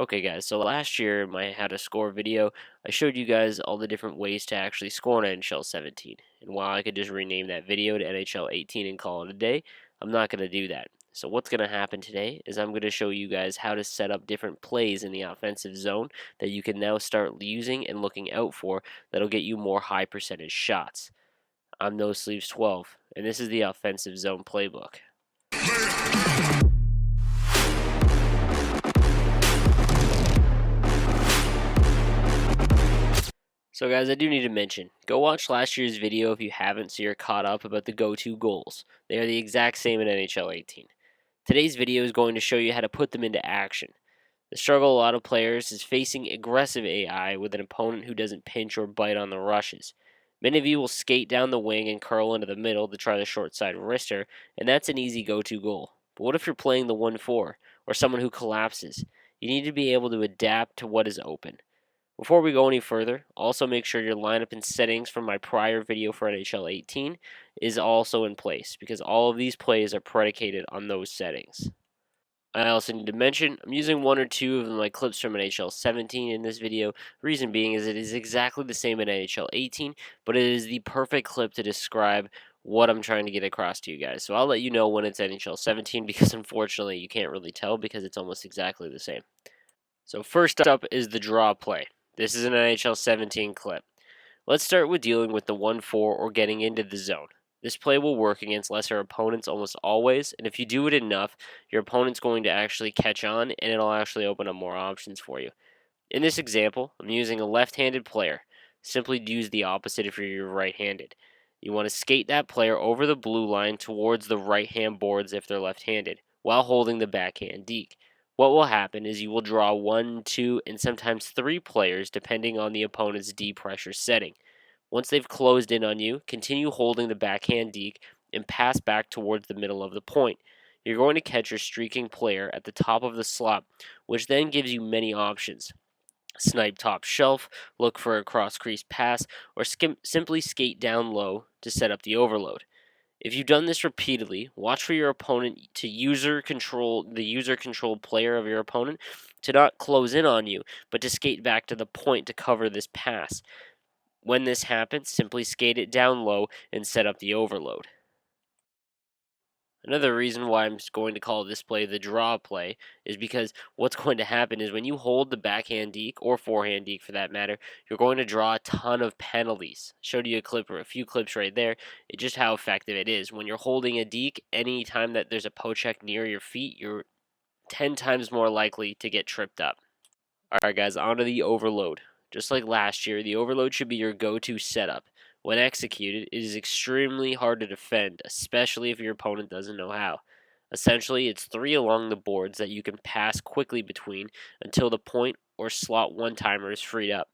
Okay guys, so last year in my how to score video, I showed you guys all the different ways to actually score in NHL 17. And while I could just rename that video to NHL 18 and call it a day, I'm not going to do that. So what's going to happen today is I'm going to show you guys how to set up different plays in the offensive zone that you can now start using and looking out for that'll get you more high percentage shots. I'm No Sleeves 12, and this is the offensive zone playbook. So guys, I do need to mention, go watch last year's video if you haven't so you're caught up about the go-to goals. They are the exact same in NHL 18. Today's video is going to show you how to put them into action. The struggle a lot of players is facing aggressive AI with an opponent who doesn't pinch or bite on the rushes. Many of you will skate down the wing and curl into the middle to try the short side wrister, and that's an easy go-to goal. But what if you're playing the 1-4, or someone who collapses? You need to be able to adapt to what is open. Before we go any further, also make sure your lineup and settings from my prior video for NHL 18 is also in place because all of these plays are predicated on those settings. I also need to mention I'm using one or two of my clips from NHL 17 in this video. Reason being is it is exactly the same in NHL 18, but it is the perfect clip to describe what I'm trying to get across to you guys. So I'll let you know when it's NHL 17 because unfortunately you can't really tell because it's almost exactly the same. So first up is the draw play. This is an NHL 17 clip. Let's start with dealing with the 1-4 or getting into the zone. This play will work against lesser opponents almost always, and if you do it enough, your opponent's going to actually catch on and it'll actually open up more options for you. In this example, I'm using a left-handed player. Simply use the opposite if you're right-handed. You want to skate that player over the blue line towards the right-hand boards if they're left-handed, while holding the backhand deke. What will happen is you will draw 1, 2, and sometimes 3 players depending on the opponent's D pressure setting. Once they've closed in on you, continue holding the backhand deke and pass back towards the middle of the point. You're going to catch your streaking player at the top of the slot, which then gives you many options. Snipe top shelf, look for a cross crease pass, or simply skate down low to set up the overload. If you've done this repeatedly, watch for your opponent to the user controlled player of your opponent to not close in on you, but to skate back to the point to cover this pass. When this happens, simply skate it down low and set up the overload. Another reason why I'm going to call this play the draw play is because what's going to happen is when you hold the backhand deke, or forehand deke for that matter, you're going to draw a ton of penalties. I showed you a clip or a few clips right there. It's just how effective it is. When you're holding a deke, any time that there's a pocheck near your feet, you're 10 times more likely to get tripped up. Alright guys, on to the overload. Just like last year, the overload should be your go-to setup. When executed, it is extremely hard to defend, especially if your opponent doesn't know how. Essentially, it's 3 along the boards that you can pass quickly between until the point or slot one-timer is freed up.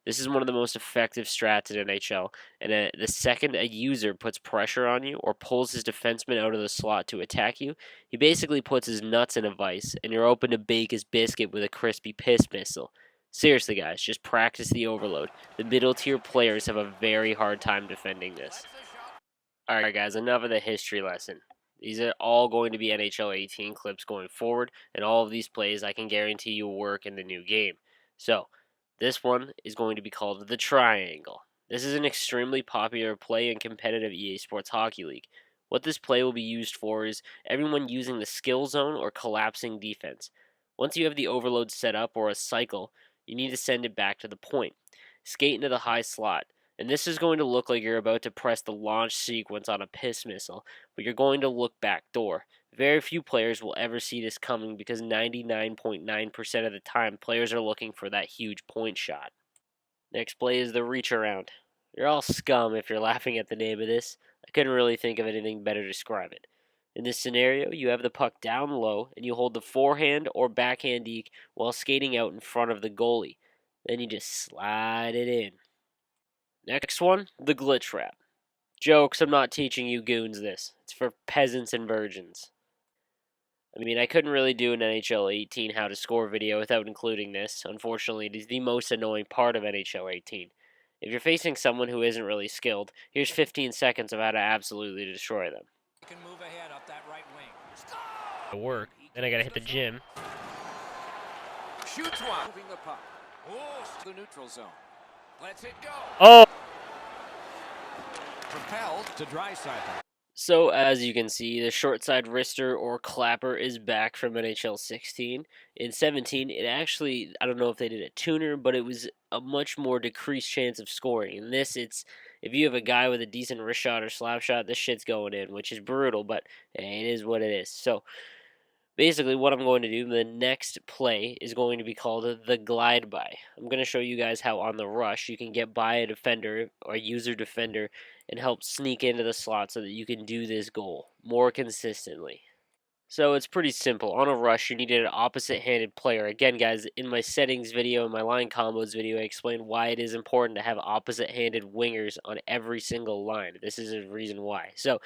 This is one of the most effective strats in NHL, and the second a user puts pressure on you or pulls his defenseman out of the slot to attack you, he basically puts his nuts in a vice, and you're open to bake his biscuit with a crispy piss missile. Seriously, guys, just practice the overload. The middle tier players have a very hard time defending this. Alright, guys, enough of the history lesson. These are all going to be NHL 18 clips going forward, and all of these plays I can guarantee you will work in the new game. So, this one is going to be called the triangle. This is an extremely popular play in competitive EA Sports Hockey League. What this play will be used for is everyone using the skill zone or collapsing defense. Once you have the overload set up or a cycle, you need to send it back to the point. Skate into the high slot. And this is going to look like you're about to press the launch sequence on a piss missile, but you're going to look back door. Very few players will ever see this coming because 99.9% of the time, players are looking for that huge point shot. Next play is the Reacharound. You're all scum if you're laughing at the name of this. I couldn't really think of anything better to describe it. In this scenario, you have the puck down low, and you hold the forehand or backhand deke while skating out in front of the goalie. Then you just slide it in. Next one, the glitch wrap. Jokes, I'm not teaching you goons this. It's for peasants and virgins. I mean, I couldn't really do an NHL 18 how to score video without including this. Unfortunately, it is the most annoying part of NHL 18. If you're facing someone who isn't really skilled, here's 15 seconds of how to absolutely destroy them. Can move ahead up that right wing. To work, then I gotta hit the gym. Shoots one. Moving the puck. To the neutral zone. Lets it go. Oh! Propelled to Draisaitl. So, as you can see, the short side wrister or clapper is back from NHL 16. In 17, it actually, I don't know if they did a tuner, but it was a much more decreased chance of scoring. In this, it's if you have a guy with a decent wrist shot or slap shot, this shit's going in, which is brutal, but it is what it is. So, basically, what I'm going to do, the next play is going to be called the glide by. I'm going to show you guys how on the rush you can get by a defender or user defender and help sneak into the slot so that you can do this goal more consistently. So it's pretty simple. On a rush, you need an opposite-handed player. Again, guys, in my settings video, in my line combos video, I explained why it is important to have opposite-handed wingers on every single line. This is a reason why. So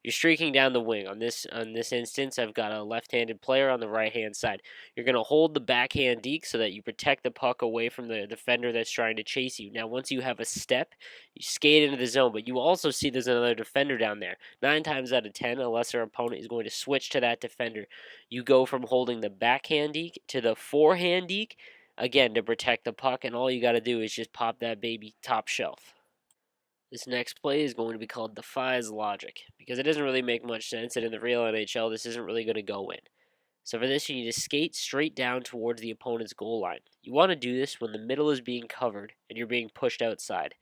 you're streaking down the wing. On this instance, I've got a left-handed player on the right-hand side. You're going to hold the backhand deke so that you protect the puck away from the defender that's trying to chase you. Now, once you have a step, you skate into the zone, but you also see there's another defender down there. 9 times out of 10, a lesser opponent is going to switch to that defender. You go from holding the backhand deke to the forehand deke, again, to protect the puck, and all you got to do is just pop that baby top shelf. This next play is going to be called Defuses Logic, because it doesn't really make much sense, and in the real NHL, this isn't really going to go in. So for this, you need to skate straight down towards the opponent's goal line. You want to do this when the middle is being covered and you're being pushed outside.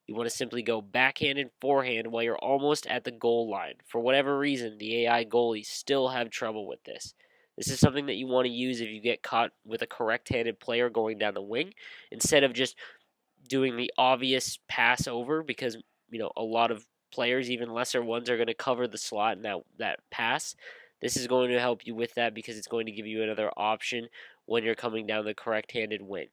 You want to simply go backhand and forehand while you're almost at the goal line. For whatever reason, the AI goalies still have trouble with this. This is something that you want to use if you get caught with a correct-handed player going down the wing, instead of just doing the obvious pass over, because a lot of players, even lesser ones, are going to cover the slot and that pass. This is going to help you with that because it's going to give you another option when you're coming down the correct-handed wing.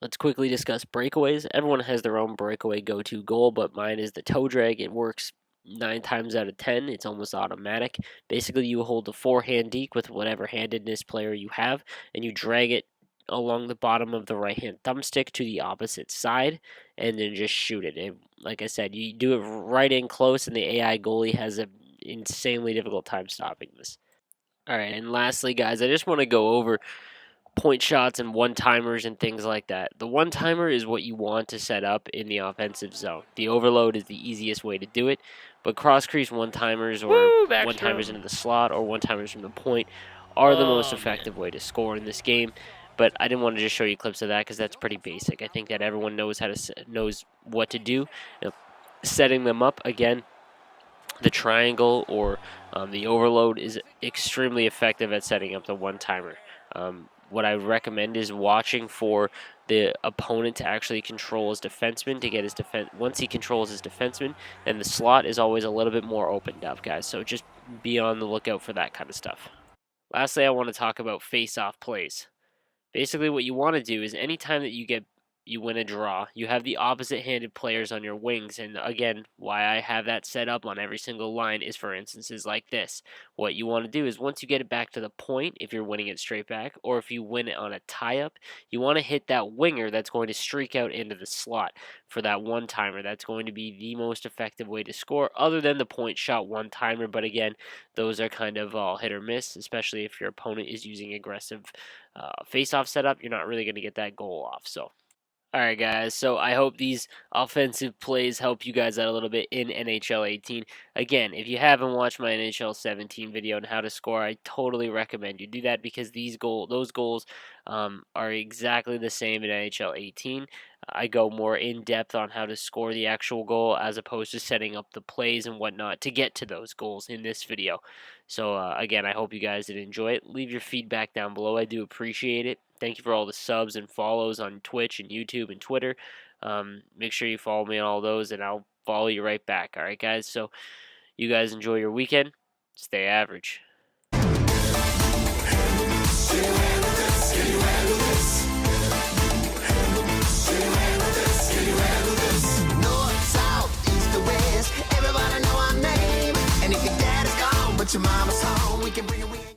Let's quickly discuss breakaways. Everyone has their own breakaway go-to goal, but mine is the toe drag. It works 9 times out of 10. It's almost automatic. Basically, you hold the forehand deke with whatever handedness player you have, and you drag it along the bottom of the right-hand thumbstick to the opposite side, and then just shoot it. And like I said, you do it right in close, and the AI goalie has an insanely difficult time stopping this. All right, and lastly, guys, I just want to go over point shots and one-timers and things like that. The one-timer is what you want to set up in the offensive zone. The overload is the easiest way to do it, but cross-crease one-timers or one-timers into the slot or one-timers from the point are the most effective way to score in this game. But I didn't want to just show you clips of that because that's pretty basic. I think that everyone knows knows what to do. Setting them up, again, the triangle or the overload is extremely effective at setting up the one-timer. What I recommend is watching for the opponent to actually control his defenseman to get his defense. Once he controls his defenseman, then the slot is always a little bit more opened up, guys. So just be on the lookout for that kind of stuff. Lastly, I want to talk about face-off plays. Basically, what you want to do is anytime that you win a draw, you have the opposite-handed players on your wings. And again, why I have that set up on every single line is for instances like this. What you want to do is once you get it back to the point, if you're winning it straight back, or if you win it on a tie-up, you want to hit that winger that's going to streak out into the slot for that one-timer. That's going to be the most effective way to score, other than the point shot one-timer. But again, those are kind of all hit or miss, especially if your opponent is using aggressive face-off setup. You're not really going to get that goal off. So alright guys, so I hope these offensive plays help you guys out a little bit in NHL 18. Again, if you haven't watched my NHL 17 video on how to score, I totally recommend you do that because those goals are exactly the same in NHL 18. I go more in depth on how to score the actual goal as opposed to setting up the plays and whatnot to get to those goals in this video. So again, I hope you guys did enjoy it. Leave your feedback down below. I do appreciate it. Thank you for all the subs and follows on Twitch and YouTube and Twitter. Make sure you follow me on all those, and I'll follow you right back. All right, guys? So you guys enjoy your weekend. Stay average.